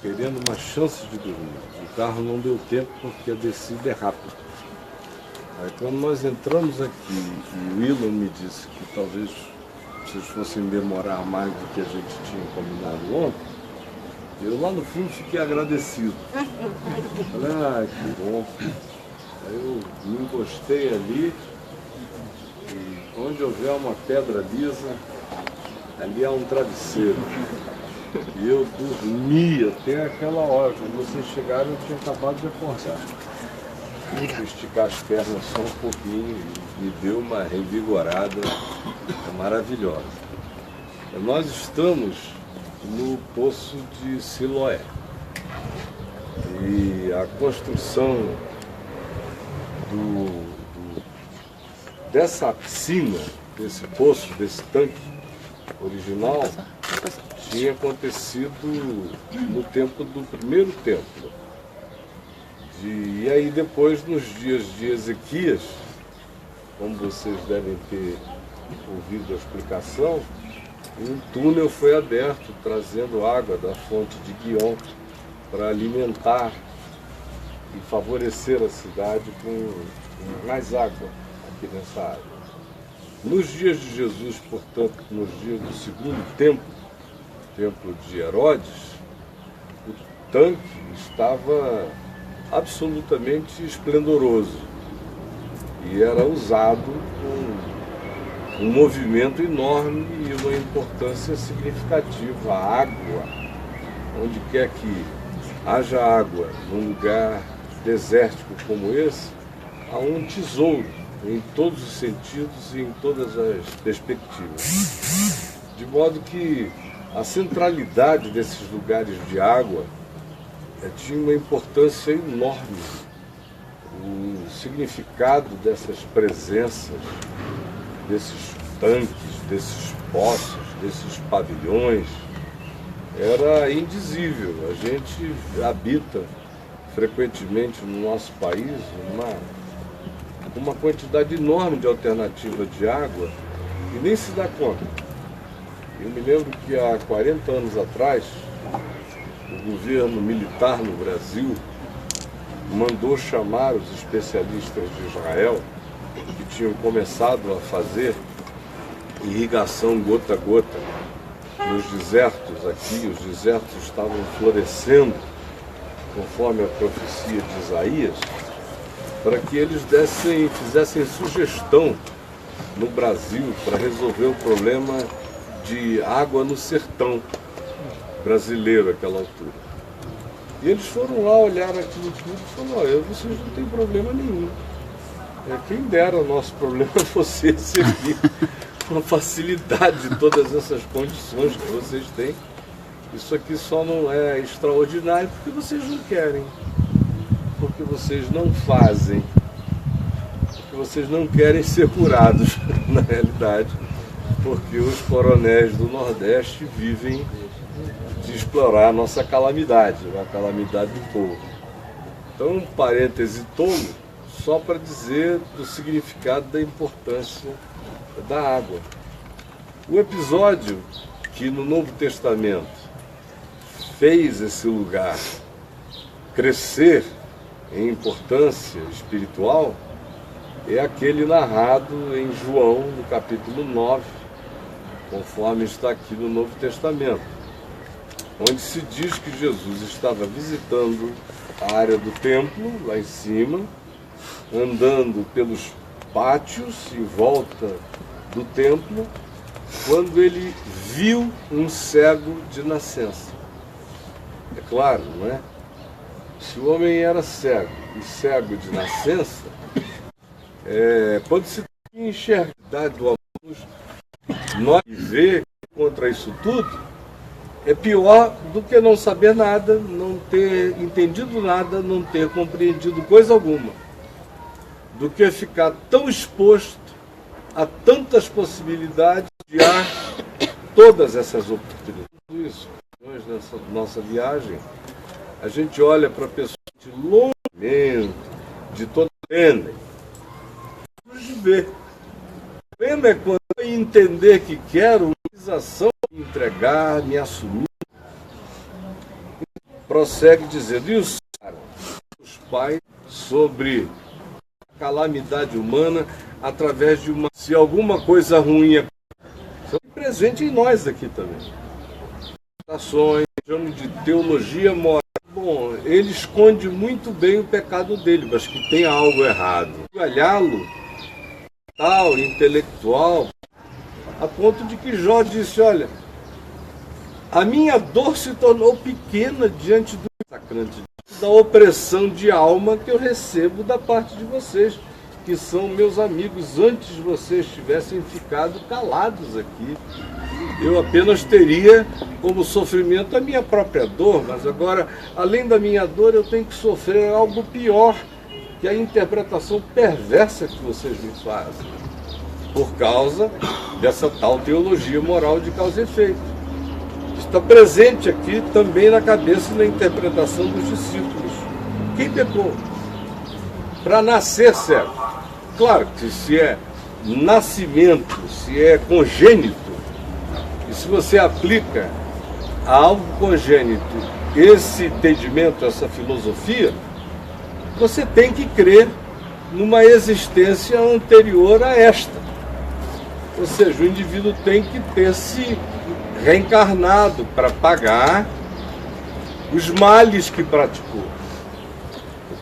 querendo uma chance de dormir. O carro não deu tempo porque a descida é rápida. Aí quando nós entramos aqui e o Elon me disse que talvez vocês fossem demorar mais do que a gente tinha combinado ontem, eu lá no fundo fiquei agradecido. Falei, que bom. Aí eu me encostei ali e onde houver uma pedra lisa, ali há um travesseiro. E eu dormi até aquela hora. Quando vocês chegaram, eu tinha acabado de acordar. Fui esticar as pernas só um pouquinho e me deu uma revigorada maravilhosa. Nós estamos no Poço de Siloé. E a construção dessa piscina, desse poço, desse tanque original, tinha acontecido no tempo do primeiro templo. E aí depois, nos dias de Ezequias, como vocês devem ter ouvido a explicação, um túnel foi aberto, trazendo água da fonte de Guion para alimentar e favorecer a cidade com mais água aqui nessa área. Nos dias de Jesus, portanto, nos dias do segundo templo de Herodes, o tanque estava absolutamente esplendoroso e era usado com um movimento enorme e uma importância significativa. A água, onde quer que haja água num lugar desértico como esse, há um tesouro em todos os sentidos e em todas as perspectivas. De modo que a centralidade desses lugares de água tinha uma importância enorme. O significado dessas presenças, desses tanques, desses poços, desses pavilhões, era indizível. A gente habita frequentemente no nosso país uma quantidade enorme de alternativas de água e nem se dá conta. Eu me lembro que há 40 anos atrás, o governo militar no Brasil mandou chamar os especialistas de Israel, que tinham começado a fazer irrigação gota a gota nos desertos aqui. Os desertos estavam florescendo, conforme a profecia de Isaías, para que eles fizessem sugestão no Brasil para resolver o problema de água no sertão brasileiro àquela altura. E eles foram lá olhar aquilo tudo e falaram, olha, vocês não têm problema nenhum. Quem dera o nosso problema fosse servir com facilidade de todas essas condições que vocês têm. Isso aqui só não é extraordinário porque vocês não querem, porque vocês não fazem, porque vocês não querem ser curados, na realidade, porque os coronéis do Nordeste vivem de explorar a nossa calamidade, a calamidade do povo. Então, um parêntese tolo, só para dizer do significado da importância da água. O episódio que no Novo Testamento fez esse lugar crescer em importância espiritual é aquele narrado em João, no capítulo 9, conforme está aqui no Novo Testamento, onde se diz que Jesus estava visitando a área do templo, lá em cima, andando pelos pátios em volta do templo, quando ele viu um cego de nascença. É claro, não é? Se o homem era cego e cego de nascença, pode-se enxergar do amor, nós ver contra isso tudo é pior do que não saber nada, não ter entendido nada, não ter compreendido coisa alguma, do que ficar tão exposto a tantas possibilidades de todas essas oportunidades. Isso, nessa nossa viagem, a gente olha para pessoas de longe, de todo entendem, de ver. O problema é quando eu entender que quero uma realização, me entregar, me assumir. prossegue dizendo, e os pais sobre a calamidade humana através de uma... Se alguma coisa ruim é presente em nós aqui também. Ações, chamamos de teologia moral. Bom, ele esconde muito bem o pecado dele, mas que tem algo errado. Olhá-lo, tal, intelectual, a ponto de que Jó disse, olha, a minha dor se tornou pequena diante do sacrante, da opressão de alma que eu recebo da parte de vocês, que são meus amigos. Antes vocês tivessem ficado calados aqui, eu apenas teria como sofrimento a minha própria dor, mas agora, além da minha dor, eu tenho que sofrer algo pior, que é a interpretação perversa que vocês me fazem, por causa dessa tal teologia moral de causa e efeito. Está presente aqui também na cabeça e na interpretação dos discípulos. Quem pecou? Para nascer certo. Claro que se é nascimento, se é congênito, e se você aplica a algo congênito esse entendimento, essa filosofia, você tem que crer numa existência anterior a esta. Ou seja, o indivíduo tem que ter se reencarnado para pagar os males que praticou,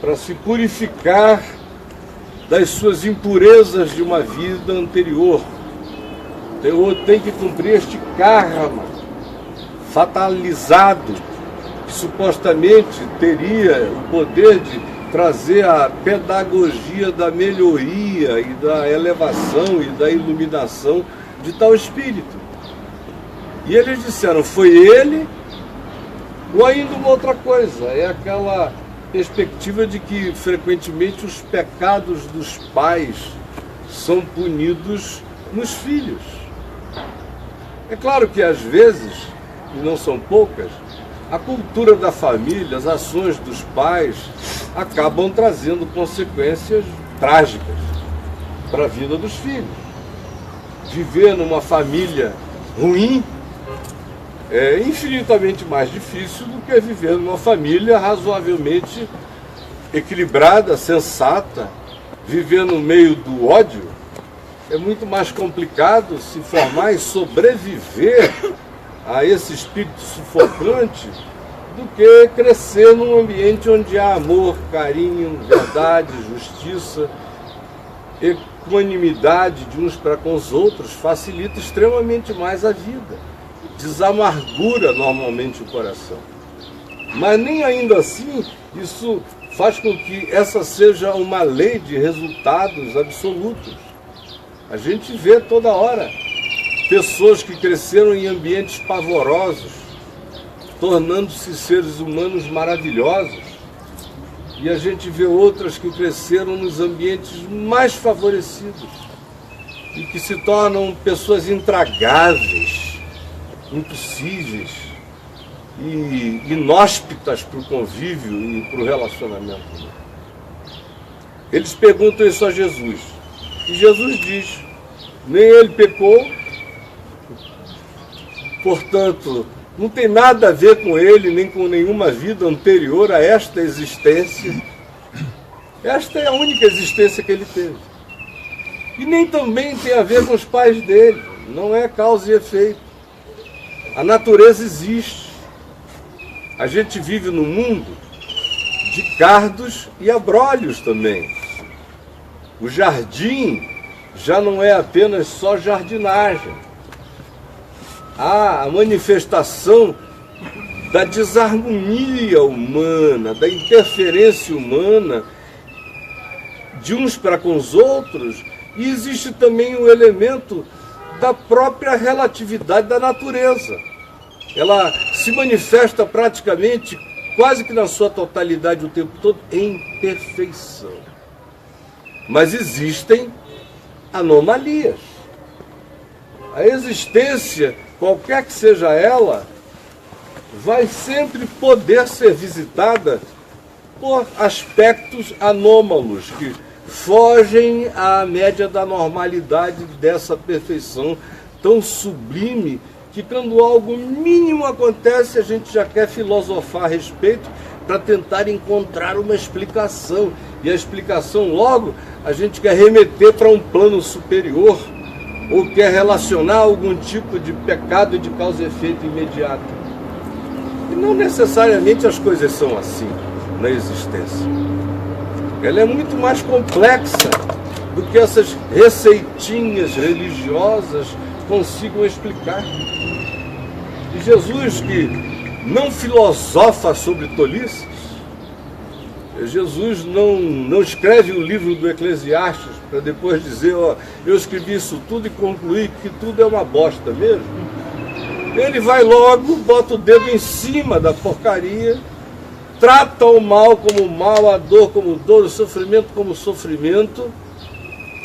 para se purificar das suas impurezas de uma vida anterior. Tem que cumprir este karma fatalizado, que supostamente teria o poder de trazer a pedagogia da melhoria e da elevação e da iluminação de tal espírito. E eles disseram, foi ele ou ainda uma outra coisa? É aquela perspectiva de que frequentemente os pecados dos pais são punidos nos filhos. É claro que às vezes, e não são poucas, a cultura da família, as ações dos pais acabam trazendo consequências trágicas para a vida dos filhos. Viver numa família ruim é infinitamente mais difícil do que viver numa família razoavelmente equilibrada, sensata. Viver no meio do ódio é muito mais complicado se formar e sobreviver a esse espírito sufocante do que crescer num ambiente onde há amor, carinho, verdade, justiça, equanimidade de uns para com os outros. Facilita extremamente mais a vida, desamargura normalmente o coração. Mas nem ainda assim isso faz com que essa seja uma lei de resultados absolutos. A gente vê toda hora pessoas que cresceram em ambientes pavorosos, tornando-se seres humanos maravilhosos, e a gente vê outras que cresceram nos ambientes mais favorecidos e que se tornam pessoas intragáveis, impossíveis e inóspitas para o convívio e para o relacionamento. Eles perguntam isso a Jesus, e Jesus diz, nem ele pecou, portanto, não tem nada a ver com ele, nem com nenhuma vida anterior a esta existência. Esta é a única existência que ele teve. E nem também tem a ver com os pais dele, não é causa e efeito. A natureza existe. A gente vive num mundo de cardos e abrolhos também. O jardim já não é apenas só jardinagem. Há a manifestação da desarmonia humana, da interferência humana de uns para com os outros, e existe também o elemento da própria relatividade da natureza. Ela se manifesta praticamente, quase que na sua totalidade o tempo todo, em perfeição. Mas existem anomalias. A existência, qualquer que seja ela, vai sempre poder ser visitada por aspectos anômalos, que fogem à média da normalidade dessa perfeição tão sublime que quando algo mínimo acontece, a gente já quer filosofar a respeito para tentar encontrar uma explicação. E a explicação, logo, a gente quer remeter para um plano superior, ou quer relacionar algum tipo de pecado de causa e efeito imediato. E não necessariamente as coisas são assim na existência. Ela é muito mais complexa do que essas receitinhas religiosas consigam explicar. E Jesus, que não filosofa sobre tolices, Jesus não escreve o livro do Eclesiastes para depois dizer, ó, eu escrevi isso tudo e concluí que tudo é uma bosta mesmo. Ele vai logo, bota o dedo em cima da porcaria, trata o mal como mal, a dor como dor, o sofrimento como sofrimento,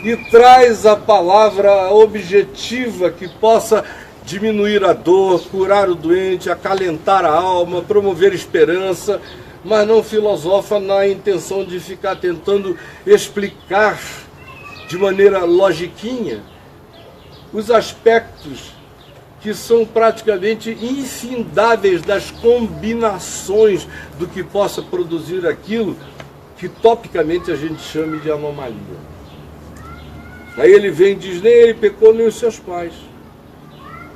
e traz a palavra objetiva que possa diminuir a dor, curar o doente, acalentar a alma, promover esperança, mas não filosofa na intenção de ficar tentando explicar de maneira logiquinha os aspectos que são praticamente infindáveis das combinações do que possa produzir aquilo que topicamente a gente chama de anomalia. Aí ele vem e diz, nem ele pecou nem os seus pais,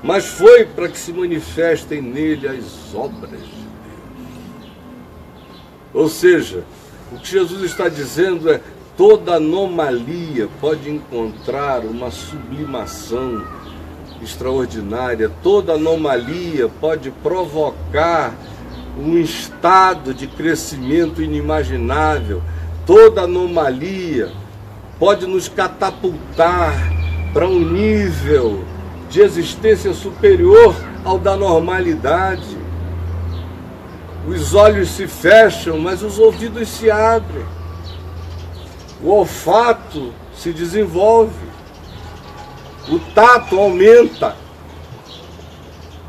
mas foi para que se manifestem nele as obras de Deus. Ou seja, o que Jesus está dizendo é, toda anomalia pode encontrar uma sublimação extraordinária, toda anomalia pode provocar um estado de crescimento inimaginável, toda anomalia pode nos catapultar para um nível de existência superior ao da normalidade. Os olhos se fecham, mas os ouvidos se abrem. O olfato se desenvolve. O tato aumenta.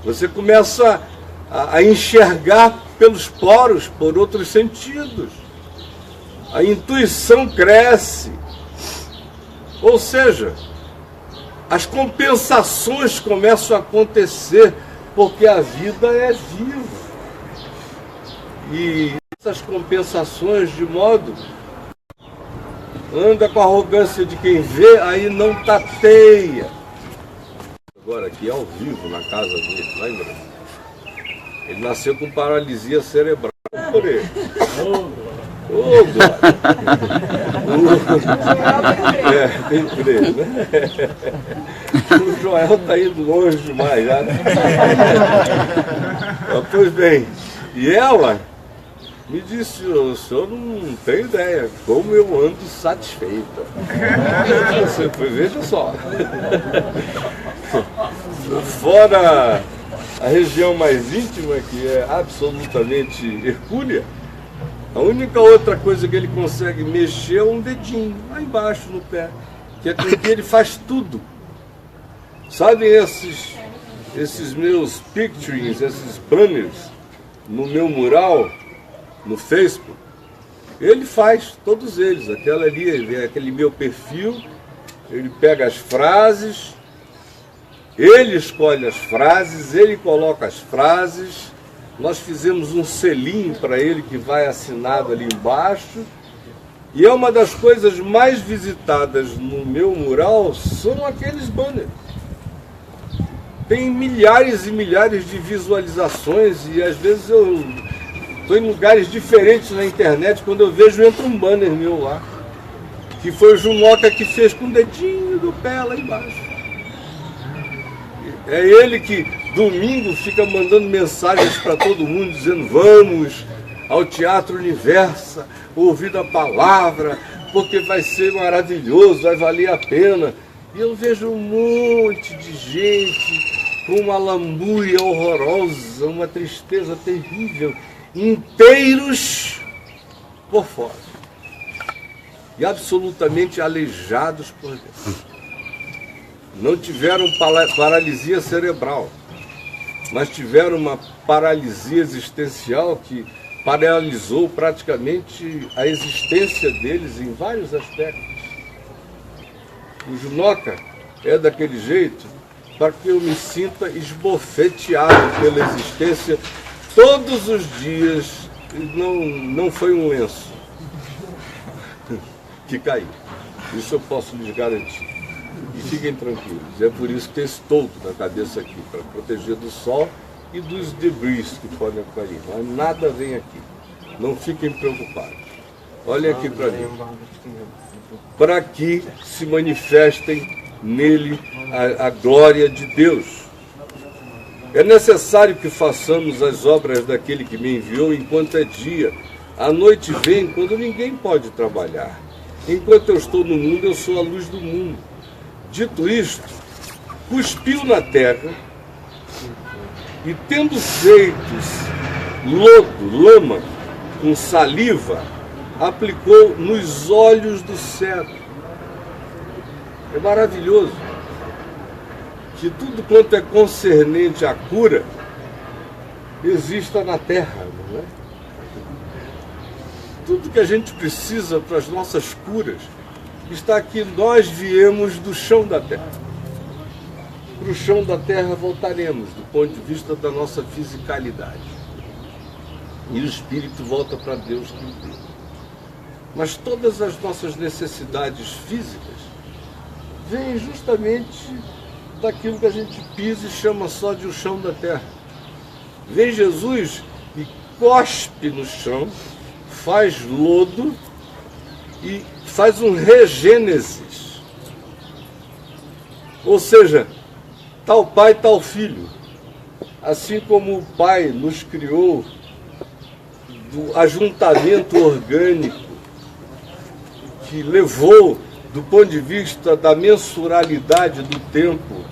Você começa a enxergar pelos poros, por outros sentidos. A intuição cresce. Ou seja, as compensações começam a acontecer, porque a vida é viva. E essas compensações, de modo, anda com a arrogância de quem vê, aí não tateia. Agora aqui ao vivo, na casa dele, lá em Brasília. Ele nasceu com paralisia cerebral. Por ele. Ô, Glória! Tem que crer, né? O Joel está indo longe demais já, né? Pois bem, e ela me disse, o senhor não tem ideia como eu ando satisfeita. Veja só. Fora a região mais íntima, que é absolutamente hercúlea, a única outra coisa que ele consegue mexer é um dedinho, lá embaixo no pé, que é com que ele faz tudo. Sabem esses meus picturings, esses banners no meu mural, no Facebook? Ele faz todos eles. Aquela ali, aquele meu perfil, ele pega as frases, ele escolhe as frases, ele coloca as frases. Nós fizemos um selinho para ele que vai assinado ali embaixo. E é uma das coisas mais visitadas no meu mural, são aqueles banners. Tem milhares e milhares de visualizações e às vezes eu estou em lugares diferentes na internet, quando eu vejo entra um banner meu lá, que foi o Junoca que fez com o dedinho do pé lá embaixo. É ele que domingo fica mandando mensagens para todo mundo, dizendo vamos ao Teatro Universa, ouvir a palavra, porque vai ser maravilhoso, vai valer a pena. E eu vejo um monte de gente com uma lamúria horrorosa, uma tristeza terrível, inteiros por fora e absolutamente aleijados por dentro. Não tiveram paralisia cerebral, mas tiveram uma paralisia existencial que paralisou praticamente a existência deles em vários aspectos. O Junoca é daquele jeito para que eu me sinta esbofeteado pela existência todos os dias. Não foi um lenço que caiu. Isso eu posso lhes garantir. E fiquem tranquilos. É por isso que tem esse toldo na cabeça aqui, para proteger do sol e dos debris que podem cair. Mas nada vem aqui. Não fiquem preocupados. Olhem aqui para mim. Para que se manifestem nele a glória de Deus. É necessário que façamos as obras daquele que me enviou enquanto é dia. A noite vem quando ninguém pode trabalhar. Enquanto eu estou no mundo, eu sou a luz do mundo. Dito isto, cuspiu na terra e, tendo feito lodo, lama, com saliva, aplicou nos olhos do cego. É maravilhoso que tudo quanto é concernente à cura exista na terra, não é? Tudo que a gente precisa para as nossas curas está aqui. Nós viemos do chão da terra. Para o chão da terra voltaremos, do ponto de vista da nossa fisicalidade. E o espírito volta para Deus que o deu. Mas todas as nossas necessidades físicas vêm justamente daquilo que a gente pisa e chama só de o chão da terra. Vem Jesus e cospe no chão, faz lodo e faz um regênesis. Ou seja, tal pai, tal filho. Assim como o pai nos criou do ajuntamento orgânico que levou, do ponto de vista da mensuralidade do tempo,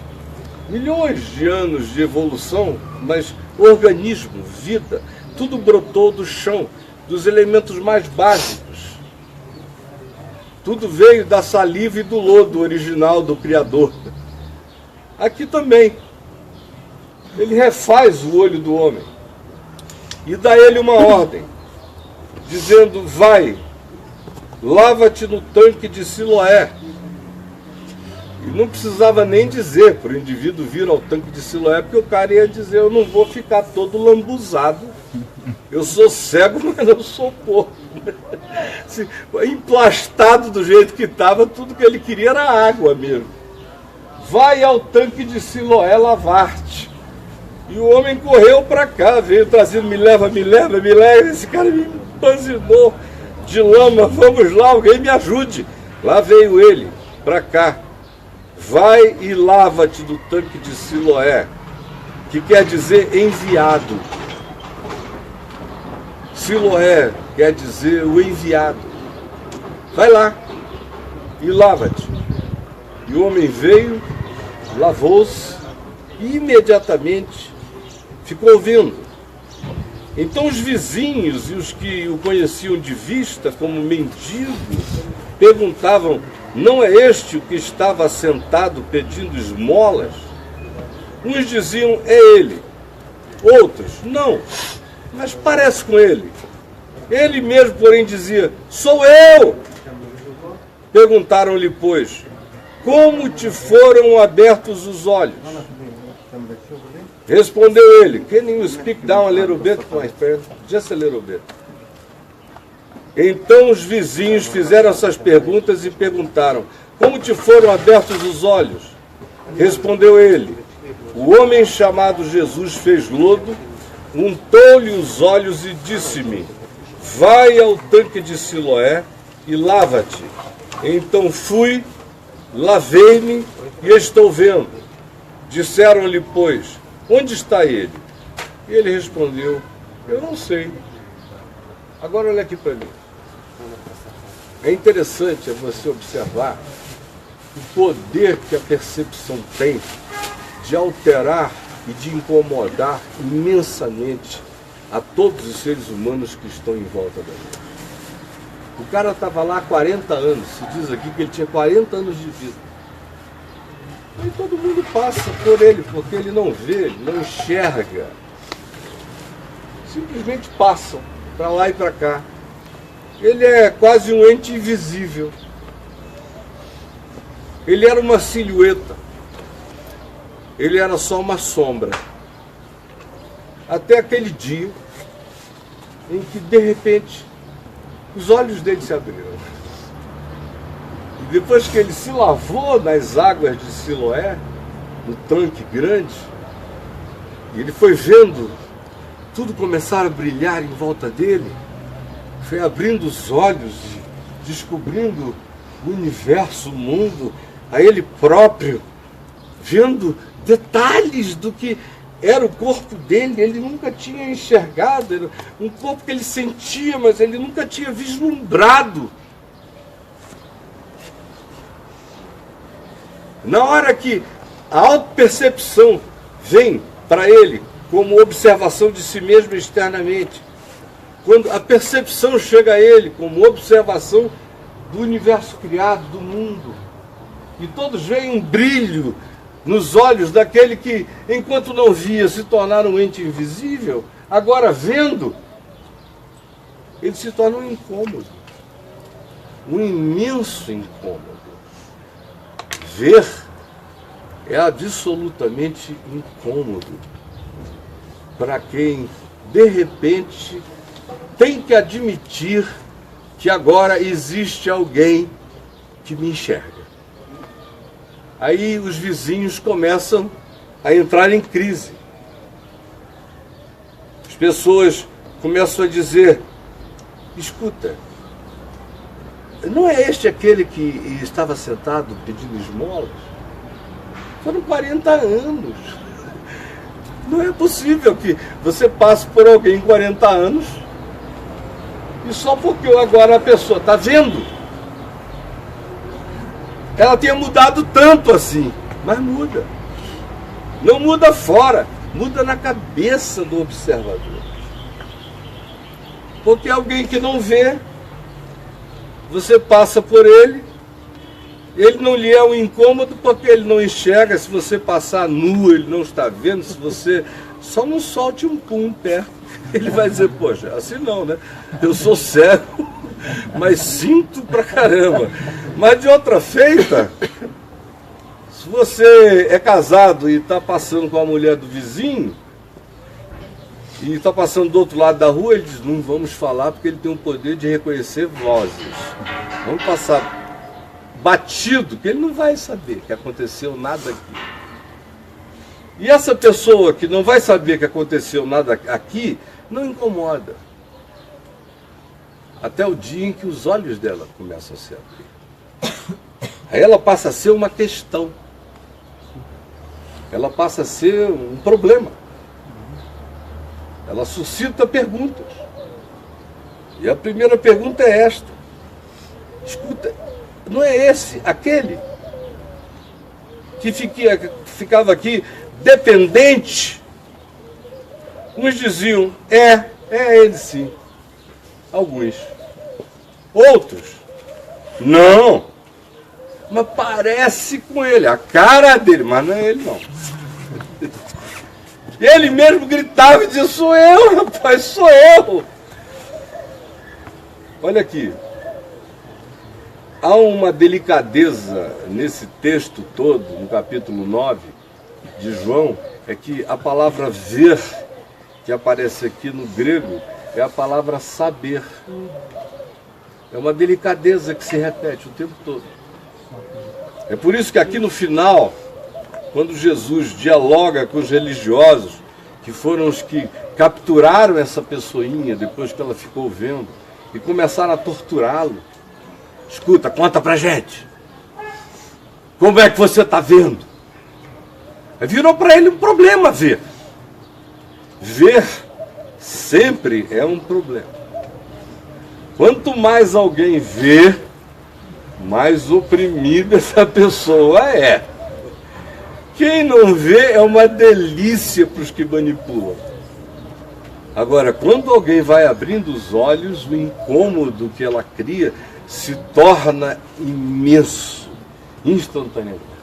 milhões de anos de evolução, mas organismo, vida, tudo brotou do chão, dos elementos mais básicos. Tudo veio da saliva e do lodo original do Criador. Aqui também. Ele refaz o olho do homem e dá a ele uma ordem, dizendo: vai, lava-te no tanque de Siloé. E não precisava nem dizer para o indivíduo vir ao tanque de Siloé, porque o cara ia dizer: eu não vou ficar todo lambuzado. Eu sou cego, mas não sou porco. Emplastado do jeito que estava, tudo que ele queria era água mesmo. Vai ao tanque de Siloé lavar-te. E o homem correu para cá, veio trazendo: me leva, me leva, me leva. Esse cara me empanzinou de lama, vamos lá, alguém me ajude. Lá veio ele, para cá. Vai e lava-te do tanque de Siloé, que quer dizer enviado. Siloé quer dizer o enviado. Vai lá e lava-te. E o homem veio, lavou-se e imediatamente ficou vendo. Então os vizinhos e os que o conheciam de vista como mendigo perguntavam: não é este o que estava sentado pedindo esmolas? Uns diziam: é ele. Outros: não, mas parece com ele. Ele mesmo, porém, dizia: sou eu. Perguntaram-lhe, pois: como te foram abertos os olhos? Respondeu ele: can you speak down a little bit, my friend? Just a little bit. Então os vizinhos fizeram essas perguntas e perguntaram: como te foram abertos os olhos? Respondeu ele: o homem chamado Jesus fez lodo, untou-lhe os olhos e disse-me: vai ao tanque de Siloé e lava-te. Então fui, lavei-me e estou vendo. Disseram-lhe, pois: onde está ele? E ele respondeu: eu não sei. Agora olha aqui para mim. É interessante você observar o poder que a percepção tem de alterar e de incomodar imensamente a todos os seres humanos que estão em volta da gente. O cara estava lá há 40 anos, se diz aqui que ele tinha 40 anos de vida. E todo mundo passa por ele, porque ele não vê, ele não enxerga. Simplesmente passam para lá e para cá. Ele é quase um ente invisível. Ele era uma silhueta. ele era só uma sombra. Até aquele dia em que, de repente, os olhos dele se abriram. E depois que ele se lavou nas águas de Siloé, no tanque grande, e ele foi vendo tudo começar a brilhar em volta dele, foi abrindo os olhos, descobrindo o universo, o mundo, a ele próprio, vendo detalhes do que era o corpo dele. Ele nunca tinha enxergado, era um corpo que ele sentia, mas ele nunca tinha vislumbrado. Na hora que a autopercepção vem para ele como observação de si mesmo externamente, quando a percepção chega a ele como observação do universo criado, do mundo, e todos veem um brilho nos olhos daquele que, enquanto não via, se tornara um ente invisível, agora vendo, ele se torna um incômodo, um imenso incômodo. Ver é absolutamente incômodo para quem, de repente, tem que admitir que agora existe alguém que me enxerga. Aí os vizinhos começam a entrar em crise. As pessoas começam a dizer: escuta, não é este aquele que estava sentado pedindo esmolas? Foram 40 anos. Não é possível que você passe por alguém 40 anos e só porque agora a pessoa está vendo, ela tenha mudado tanto assim. Mas muda. Não muda fora, muda na cabeça do observador. Porque alguém que não vê, você passa por ele, ele não lhe é um incômodo porque ele não enxerga. Se você passar nu, ele não está vendo. Se você só não solte um pum perto, ele vai dizer: poxa, assim não, né? Eu sou cego, mas sinto pra caramba. Mas de outra feita, se você é casado e está passando com a mulher do vizinho, e está passando do outro lado da rua, ele diz: não vamos falar porque ele tem o poder de reconhecer vozes. Vamos passar batido, que ele não vai saber que aconteceu nada aqui. E essa pessoa que não vai saber que aconteceu nada aqui, não incomoda. Até o dia em que os olhos dela começam a se abrir. Aí ela passa a ser uma questão. Ela passa a ser um problema. Ela suscita perguntas. E a primeira pergunta é esta: escuta, não é esse, aquele que ficava aqui dependente? Uns diziam: é ele sim. Alguns. Outros: não, mas parece com ele, a cara dele, mas não é ele não. Ele mesmo gritava e dizia: sou eu, rapaz, sou eu. Olha aqui. Há uma delicadeza nesse texto todo, no capítulo 9 de João, é que a palavra ver, que aparece aqui no grego, é a palavra saber. É uma delicadeza que se repete o tempo todo. É por isso que aqui no final, quando Jesus dialoga com os religiosos, que foram os que capturaram essa pessoinha depois que ela ficou vendo, e começaram a torturá-lo: escuta, conta pra gente, como é que você está vendo? Virou para ele um problema ver. Ver sempre é um problema. Quanto mais alguém vê, mais oprimida essa pessoa é. Quem não vê é uma delícia para os que manipulam. Agora, quando alguém vai abrindo os olhos, o incômodo que ela cria se torna imenso, instantaneamente.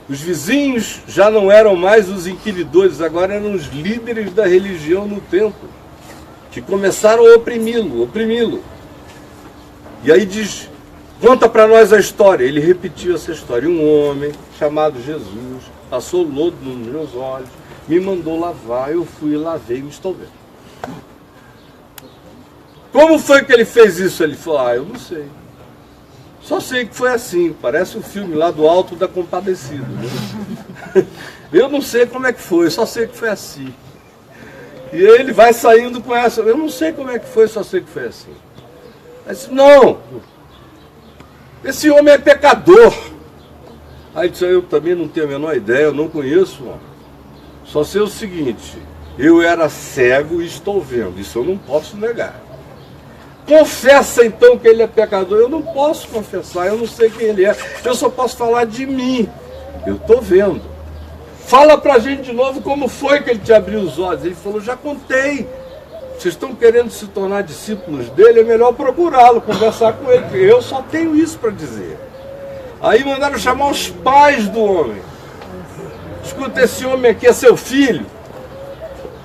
Os vizinhos já não eram mais os inquiridores, agora eram os líderes da religião no templo, que começaram a oprimi-lo. E aí diz: conta para nós a história. Ele repetiu essa história. Um homem chamado Jesus passou lodo nos meus olhos, me mandou lavar, eu fui, lavei e me estou vendo. Como foi que ele fez isso? Ele falou, eu não sei. Só sei que foi assim, parece o filme lá do Alto da Compadecida. Né? Eu não sei como é que foi, só sei que foi assim. E ele vai saindo com essa, eu não sei como é que foi, só sei que foi assim. Aí disse, não, esse homem é pecador. Aí disse, eu também não tenho a menor ideia, eu não conheço o homem. Só sei o seguinte, eu era cego e estou vendo, isso eu não posso negar. Confessa então que ele é pecador. Eu não posso confessar, eu não sei quem ele é, eu só posso falar de mim. Eu estou vendo. Fala pra gente de novo como foi que ele te abriu os olhos. Ele falou, já contei. Vocês estão querendo se tornar discípulos dele, é melhor procurá-lo, conversar com ele, porque eu só tenho isso para dizer. Aí mandaram chamar os pais do homem. Escuta, esse homem aqui é seu filho?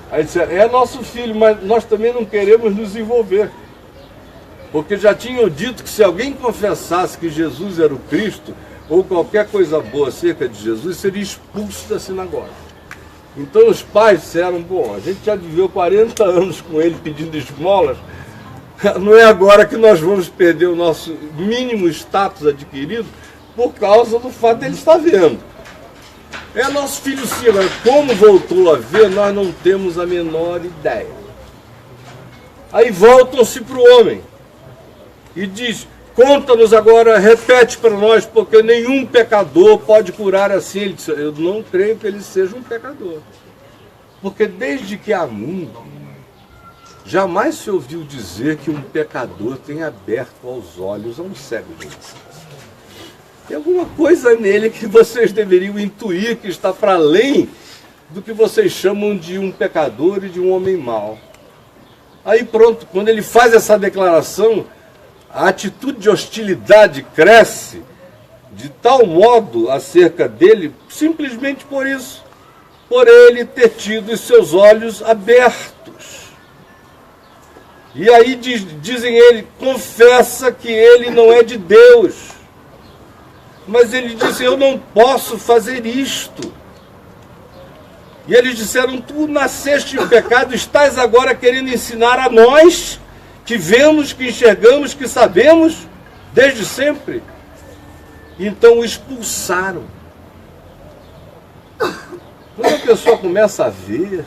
Aí disseram, é nosso filho, mas nós também não queremos nos envolver. Porque já tinham dito que se alguém confessasse que Jesus era o Cristo, ou qualquer coisa boa acerca de Jesus, seria expulso da sinagoga. Então os pais disseram, bom, a gente já viveu 40 anos com ele pedindo esmolas, não é agora que nós vamos perder o nosso mínimo status adquirido por causa do fato de ele estar vendo. É nosso filho sim, agora como voltou a ver, nós não temos a menor ideia. Aí voltam-se para o homem e diz, conta-nos agora, repete para nós, porque nenhum pecador pode curar assim. Ele disse, eu não creio que ele seja um pecador. Porque desde que há mundo, jamais se ouviu dizer que um pecador tenha aberto aos olhos a um cego de nascença. Tem alguma coisa nele que vocês deveriam intuir que está para além do que vocês chamam de um pecador e de um homem mau. Aí pronto, quando ele faz essa declaração, a atitude de hostilidade cresce de tal modo acerca dele, simplesmente por isso, por ele ter tido os seus olhos abertos. E aí dizem ele, confessa que ele não é de Deus. Mas ele disse, eu não posso fazer isto. E eles disseram, tu nasceste em pecado, estás agora querendo ensinar a nós, que vemos, que enxergamos, que sabemos, desde sempre. Então o expulsaram. Quando a pessoa começa a ver,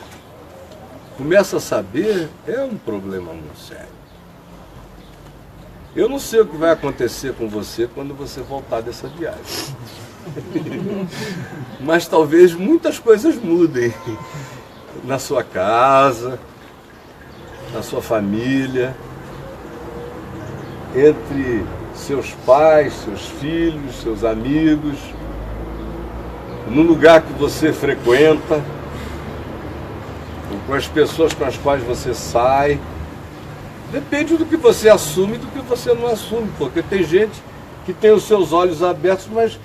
começa a saber, é um problema muito sério. Eu não sei o que vai acontecer com você quando você voltar dessa viagem. Mas talvez muitas coisas mudem na sua casa, na sua família, entre seus pais, seus filhos, seus amigos, no lugar que você frequenta, com as pessoas com as quais você sai. Depende do que você assume e do que você não assume, porque tem gente que tem os seus olhos abertos, mas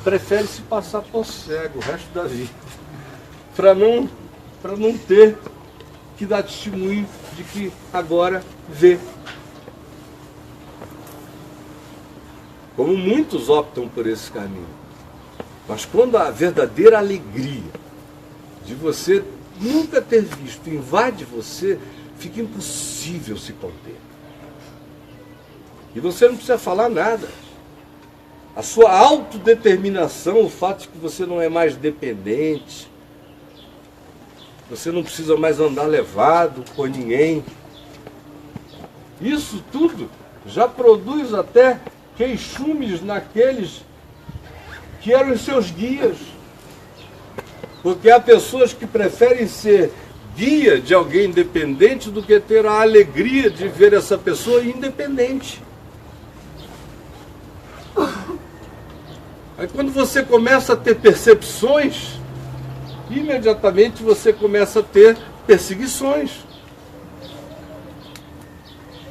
prefere se passar por cego o resto da vida, para não ter que dar testemunho de que agora vê. Como muitos optam por esse caminho. Mas quando a verdadeira alegria de você nunca ter visto invade você, fica impossível se conter. E você não precisa falar nada. A sua autodeterminação, o fato de que você não é mais dependente, você não precisa mais andar levado por ninguém, isso tudo já produz até queixumes naqueles que eram os seus guias. Porque há pessoas que preferem ser guia de alguém dependente do que ter a alegria de ver essa pessoa independente. Aí quando você começa a ter percepções, imediatamente você começa a ter perseguições.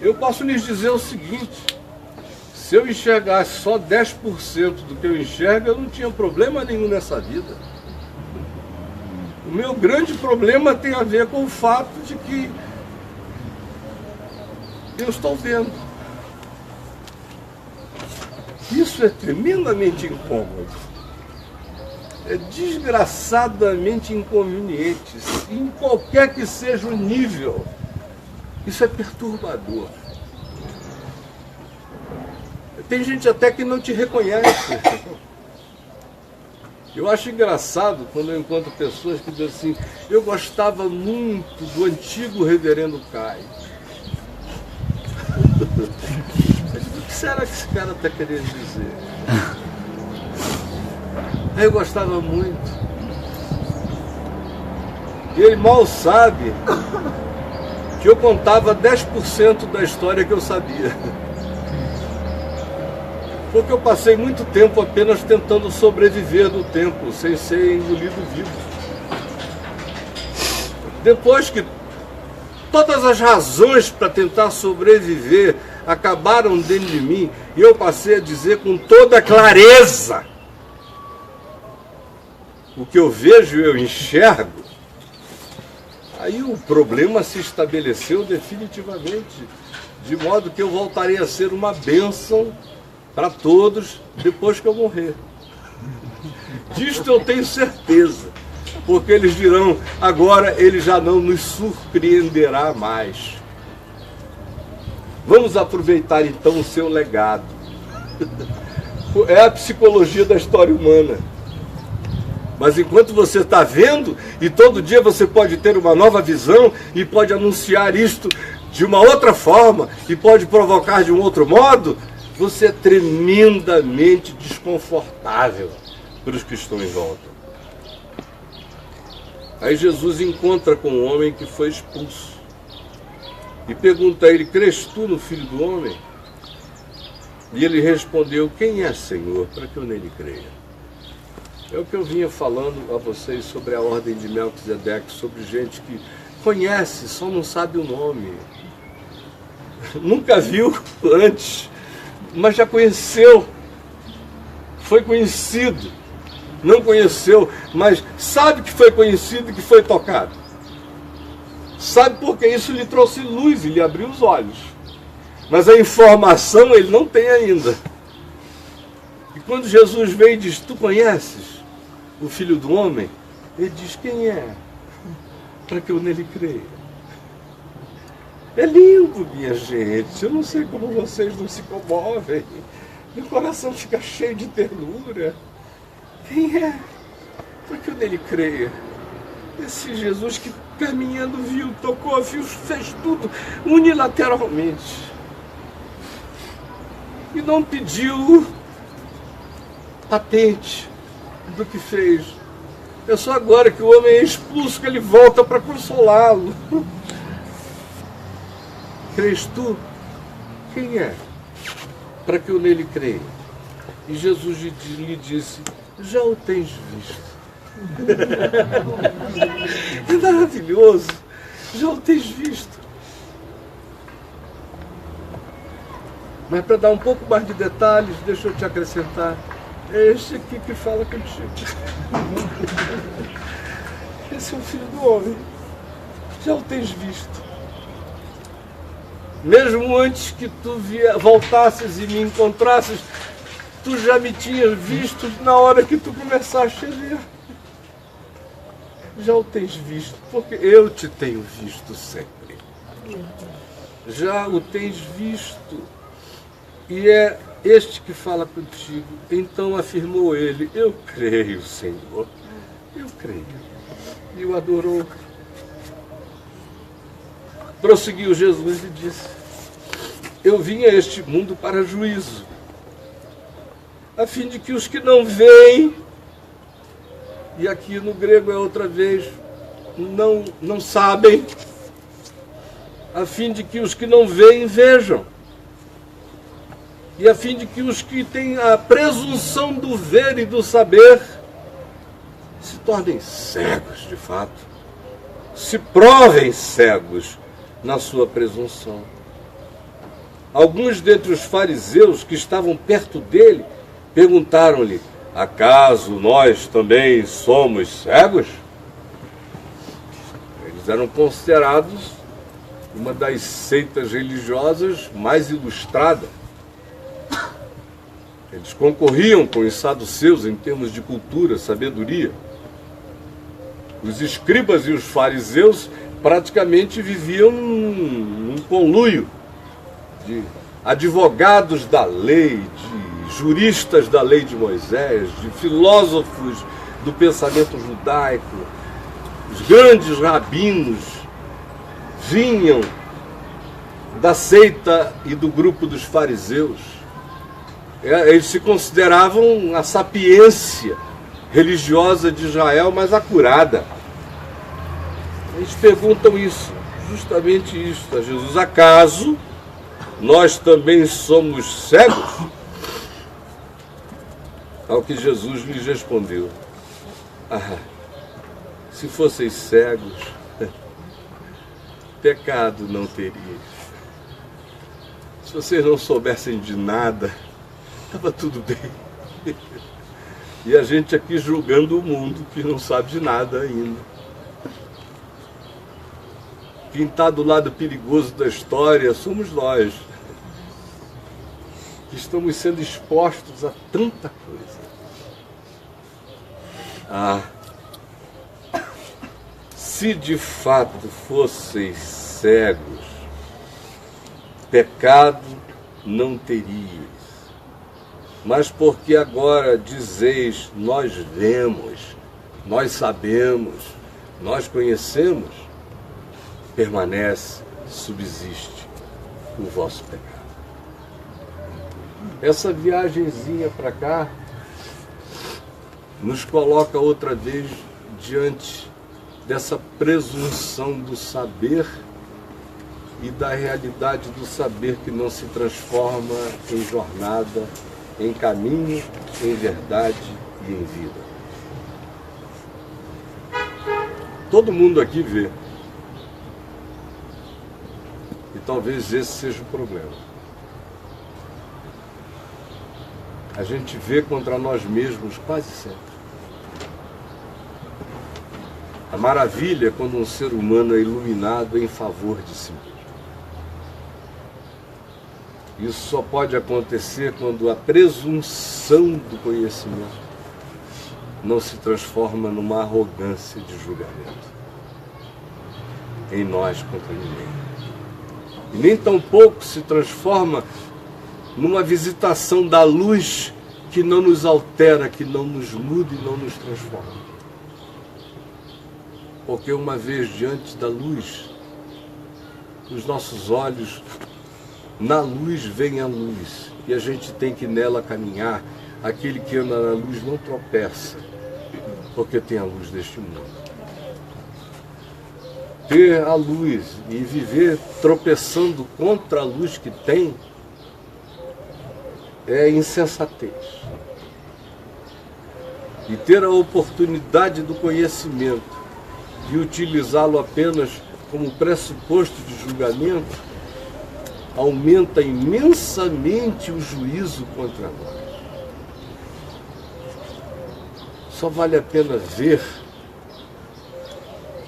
Eu posso lhes dizer o seguinte, se eu enxergasse só 10% do que eu enxergo, eu não tinha problema nenhum nessa vida. O meu grande problema tem a ver com o fato de que eu estou vendo. Isso é tremendamente incômodo. desgraçadamente inconvenientes, em qualquer que seja o nível. Isso é perturbador. Tem gente até que não te reconhece. Eu acho engraçado quando eu encontro pessoas que dizem assim: eu gostava muito do antigo reverendo Caio. O que será que esse cara está querendo dizer? Eu gostava muito. E ele mal sabe que eu contava 10% da história que eu sabia. Porque eu passei muito tempo apenas tentando sobreviver no tempo, sem ser engolido vivo. Depois que todas as razões para tentar sobreviver acabaram dentro de mim, e eu passei a dizer com toda clareza o que eu vejo e eu enxergo, aí o problema se estabeleceu definitivamente, de modo que eu voltarei a ser uma bênção para todos depois que eu morrer. Disto eu tenho certeza, porque eles dirão: agora ele já não nos surpreenderá mais. Vamos aproveitar então o seu legado. É a psicologia da história humana. Mas enquanto você está vendo, e todo dia você pode ter uma nova visão, e pode anunciar isto de uma outra forma, e pode provocar de um outro modo, você é tremendamente desconfortável para os que estão em volta. Aí Jesus encontra com um homem que foi expulso e pergunta a ele: crês tu no Filho do Homem? E ele respondeu: quem é, Senhor, para que eu nele creia? É o que eu vinha falando a vocês sobre a ordem de Melquisedeque, sobre gente que conhece, só não sabe o nome. Nunca viu antes, mas já conheceu. Foi conhecido. Não conheceu, mas sabe que foi conhecido e que foi tocado. Sabe porque isso lhe trouxe luz e lhe abriu os olhos. Mas a informação ele não tem ainda. E quando Jesus vem e diz: tu conheces o Filho do Homem? Ele diz: quem é? Para que eu nele creia. É lindo, minha gente. Eu não sei como vocês não se comovem. Meu coração fica cheio de ternura. Quem é? Para que eu nele creia. Esse Jesus que caminhando viu, tocou, viu, fez tudo unilateralmente. E não pediu patente do que fez. É só agora que o homem é expulso que ele volta para consolá-lo. Crês tu? Quem é? Para que eu nele creia. E Jesus lhe disse: já o tens visto. É maravilhoso. Já o tens visto. Mas para dar um pouco mais de detalhes, deixa eu te acrescentar. É este aqui que fala contigo. Esse é o Filho do Homem. Já o tens visto. Mesmo antes que tu voltasses e me encontrasses, tu já me tinhas visto na hora que tu começaste a ver. Já o tens visto, porque eu te tenho visto sempre. Já o tens visto. E é este que fala contigo. Então afirmou ele: eu creio, Senhor. Eu creio. E o adorou. Prosseguiu Jesus e disse: eu vim a este mundo para juízo, a fim de que os que não veem, e aqui no grego é outra vez, não sabem, a fim de que os que não veem vejam, e a fim de que os que têm a presunção do ver e do saber se tornem cegos de fato, se provem cegos na sua presunção. Alguns dentre os fariseus que estavam perto dele perguntaram-lhe: acaso nós também somos cegos? Eles eram considerados uma das seitas religiosas mais ilustradas. Eles concorriam com os saduceus em termos de cultura, sabedoria. Os escribas e os fariseus praticamente viviam num conluio de advogados da lei, de juristas da lei de Moisés, de filósofos do pensamento judaico. Os grandes rabinos vinham da seita e do grupo dos fariseus. Eles se consideravam a sapiência religiosa de Israel mais acurada. Eles perguntam isso, justamente isso a Jesus: acaso nós também somos cegos? Ao que Jesus lhes respondeu: se fosseis cegos, pecado não teriais. Se vocês não soubessem de nada, estava tudo bem. E a gente aqui julgando o mundo que não sabe de nada ainda. Quem está do lado perigoso da história somos nós, que estamos sendo expostos a tanta coisa. Se de fato fosseis cegos, pecado não teríeis. Mas porque agora dizeis: nós vemos, nós sabemos, nós conhecemos, permanece, subsiste o vosso pecado. Essa viagenzinha para cá nos coloca outra vez diante dessa presunção do saber e da realidade do saber que não se transforma em jornada, em caminho, em verdade e em vida. Todo mundo aqui vê. E talvez esse seja o problema. A gente vê contra nós mesmos quase sempre. A maravilha é quando um ser humano é iluminado em favor de si mesmo. Isso só pode acontecer quando a presunção do conhecimento não se transforma numa arrogância de julgamento em nós contra ninguém. E nem tampouco se transforma numa visitação da luz que não nos altera, que não nos muda e não nos transforma. Porque uma vez diante da luz, os nossos olhos, na luz vem a luz, e a gente tem que nela caminhar. Aquele que anda na luz não tropeça, porque tem a luz deste mundo. Ter a luz e viver tropeçando contra a luz que tem é insensatez. E ter a oportunidade do conhecimento e utilizá-lo apenas como pressuposto de julgamento aumenta imensamente o juízo contra nós. Só vale a pena ver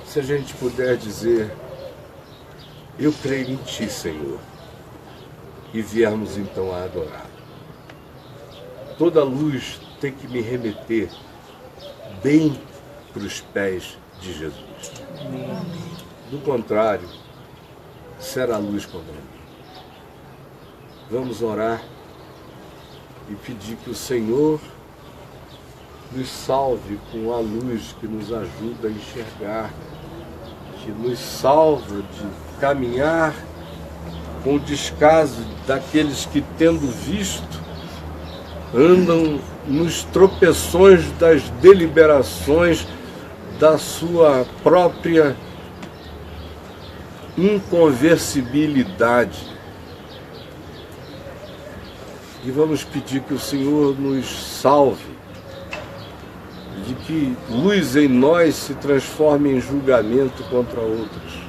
se a gente puder dizer: eu creio em Ti, Senhor, e viermos então a adorar. Toda luz tem que me remeter bem para os pés de Jesus. Do contrário, será luz contra mim. Vamos orar e pedir que o Senhor nos salve com a luz que nos ajuda a enxergar, que nos salva de caminhar com o descaso daqueles que, tendo visto, andam nos tropeções das deliberações da sua própria inconversibilidade. E vamos pedir que o Senhor nos salve de que luz em nós se transforme em julgamento contra outros.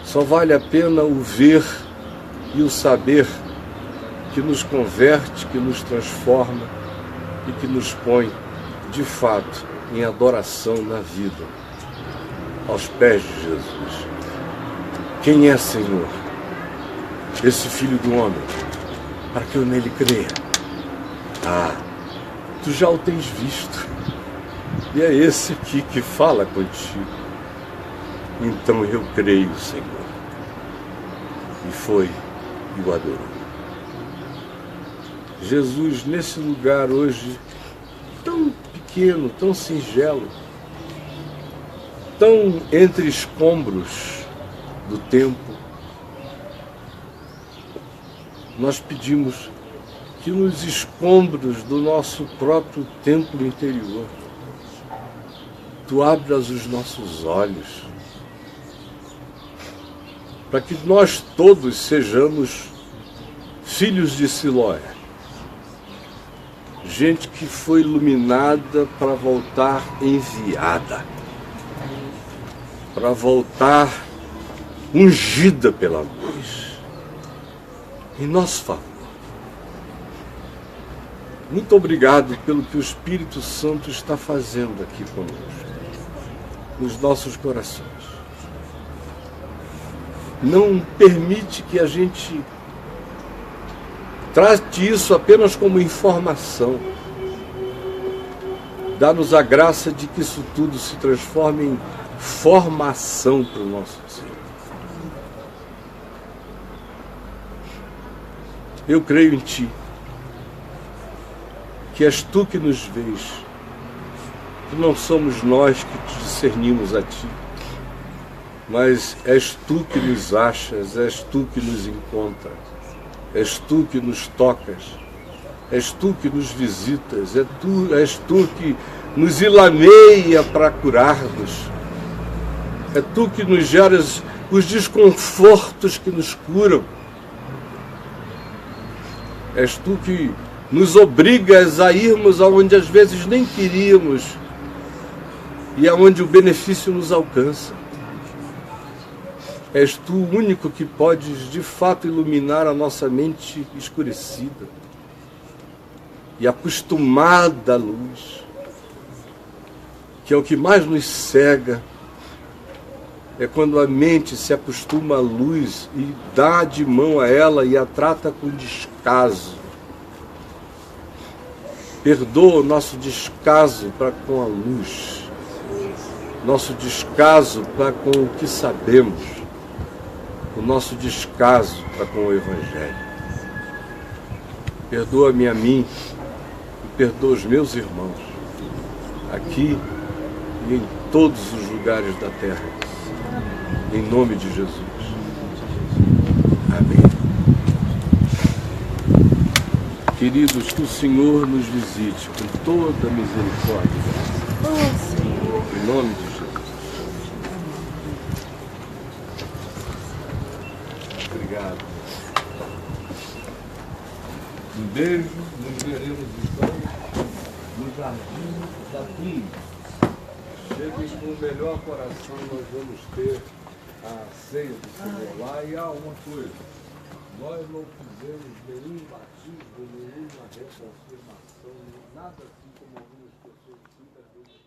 Só vale a pena o ver e o saber que nos converte, que nos transforma e que nos põe, de fato, em adoração na vida, aos pés de Jesus. Quem é, Senhor? Esse Filho do Homem, para que eu nele creia. Ah, tu já o tens visto, e é esse aqui que fala contigo. Então eu creio, Senhor. E foi e o adorou. Jesus, nesse lugar hoje, tão pequeno, tão singelo, tão entre escombros do tempo, nós pedimos que nos escombros do nosso próprio templo interior, tu abras os nossos olhos, para que nós todos sejamos filhos de Siloé, gente que foi iluminada para voltar enviada, para voltar ungida pela luz, em nosso favor. Muito obrigado pelo que o Espírito Santo está fazendo aqui conosco, nos nossos corações. Não permite que a gente trate isso apenas como informação. Dá-nos a graça de que isso tudo se transforme em formação para o nosso ser. Eu creio em Ti, que és Tu que nos vês, que não somos nós que te discernimos a Ti, mas és Tu que nos achas, és Tu que nos encontras, és Tu que nos tocas, és Tu que nos visitas, és Tu que nos ilameia para curar-nos, é Tu que nos geras os desconfortos que nos curam, és Tu que nos obrigas a irmos aonde às vezes nem queríamos e aonde o benefício nos alcança. És Tu o único que podes, de fato, iluminar a nossa mente escurecida e acostumada à luz, que é o que mais nos cega, é quando a mente se acostuma à luz e dá de mão a ela e a trata com descaso. Perdoa o nosso descaso para com a luz, nosso descaso para com o que sabemos, o nosso descaso para com o Evangelho. Perdoa-me a mim e perdoa os meus irmãos, aqui e em todos os lugares da terra, em nome de Jesus. Amém. Queridos, que o Senhor nos visite com toda a misericórdia. Em nome de Jesus. Obrigado. Um beijo, nos veremos então no jardim da Pim. Cheguem com o melhor coração, nós vamos ter a ceia do Senhor lá. E há uma coisa, nós não fizemos nenhum batismo, nenhuma reconfirmação, nada assim como algumas pessoas muitas vezes